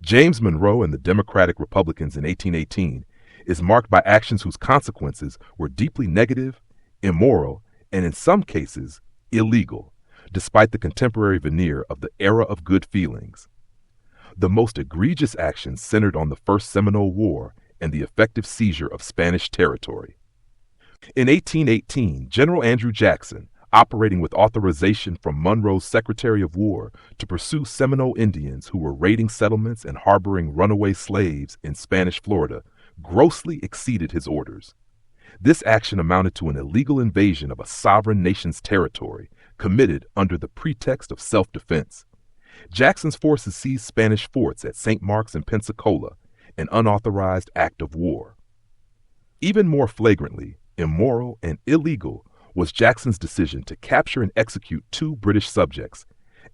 James Monroe and the Democratic Republicans in 1818 is marked by actions whose consequences were deeply negative, immoral, and in some cases, illegal, despite the contemporary veneer of the era of good feelings. The most egregious actions centered on the First Seminole War and the effective seizure of Spanish territory. In 1818, General Andrew Jackson, operating with authorization from Monroe's Secretary of War to pursue Seminole Indians who were raiding settlements and harboring runaway slaves in Spanish Florida, grossly exceeded his orders. This action amounted to an illegal invasion of a sovereign nation's territory, committed under the pretext of self-defense. Jackson's forces seized Spanish forts at St. Mark's and Pensacola, an unauthorized act of war. Even more flagrantly, immoral and illegal was Jackson's decision to capture and execute two British subjects,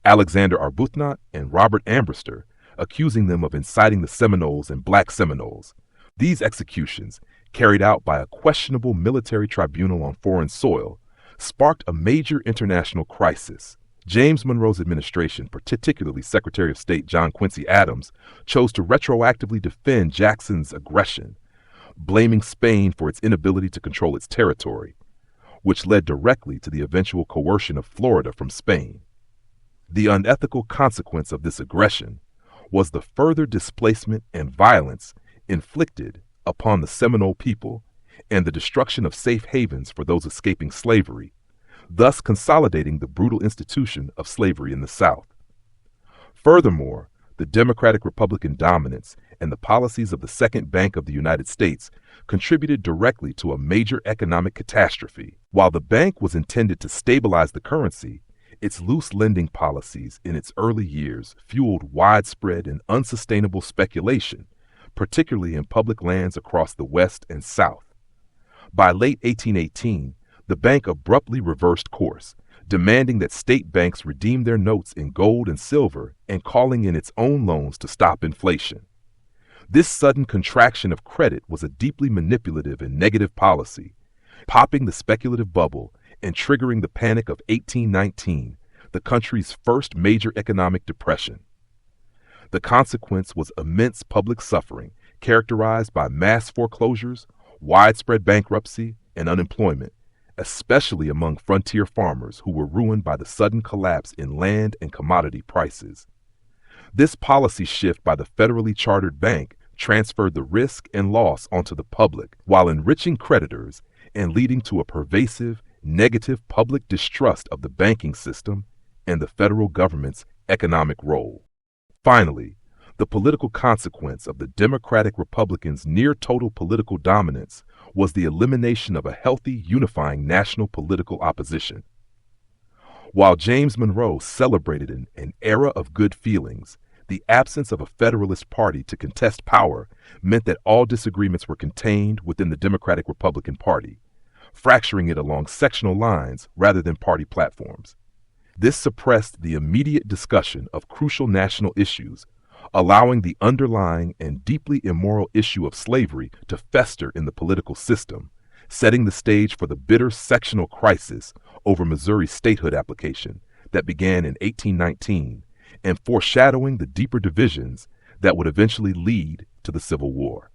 Alexander Arbuthnot and Robert Ambrister, accusing them of inciting the Seminoles and Black Seminoles. These executions, carried out by a questionable military tribunal on foreign soil, sparked a major international crisis. James Monroe's administration, particularly Secretary of State John Quincy Adams, chose to retroactively defend Jackson's aggression, blaming Spain for its inability to control its territory, which led directly to the eventual coercion of Florida from Spain. The unethical consequence of this aggression was the further displacement and violence inflicted upon the Seminole people and the destruction of safe havens for those escaping slavery, thus consolidating the brutal institution of slavery in the South. Furthermore, the Democratic-Republican dominance and the policies of the Second Bank of the United States contributed directly to a major economic catastrophe. While the bank was intended to stabilize the currency, its loose lending policies in its early years fueled widespread and unsustainable speculation, particularly in public lands across the West and South. By late 1818, the bank abruptly reversed course, demanding that state banks redeem their notes in gold and silver and calling in its own loans to stop inflation. This sudden contraction of credit was a deeply manipulative and negative policy, popping the speculative bubble and triggering the Panic of 1819, the country's first major economic depression. The consequence was immense public suffering, characterized by mass foreclosures, widespread bankruptcy, and unemployment, especially among frontier farmers who were ruined by the sudden collapse in land and commodity prices. This policy shift by the federally chartered bank transferred the risk and loss onto the public while enriching creditors and leading to a pervasive, negative public distrust of the banking system and the federal government's economic role. Finally, the political consequence of the Democratic-Republicans' near-total political dominance was the elimination of a healthy, unifying national political opposition. While James Monroe celebrated an era of good feelings, the absence of a Federalist Party to contest power meant that all disagreements were contained within the Democratic-Republican Party, fracturing it along sectional lines rather than party platforms. This suppressed the immediate discussion of crucial national issues, allowing the underlying and deeply immoral issue of slavery to fester in the political system, setting the stage for the bitter sectional crisis over Missouri's statehood application that began in 1819 and foreshadowing the deeper divisions that would eventually lead to the Civil War.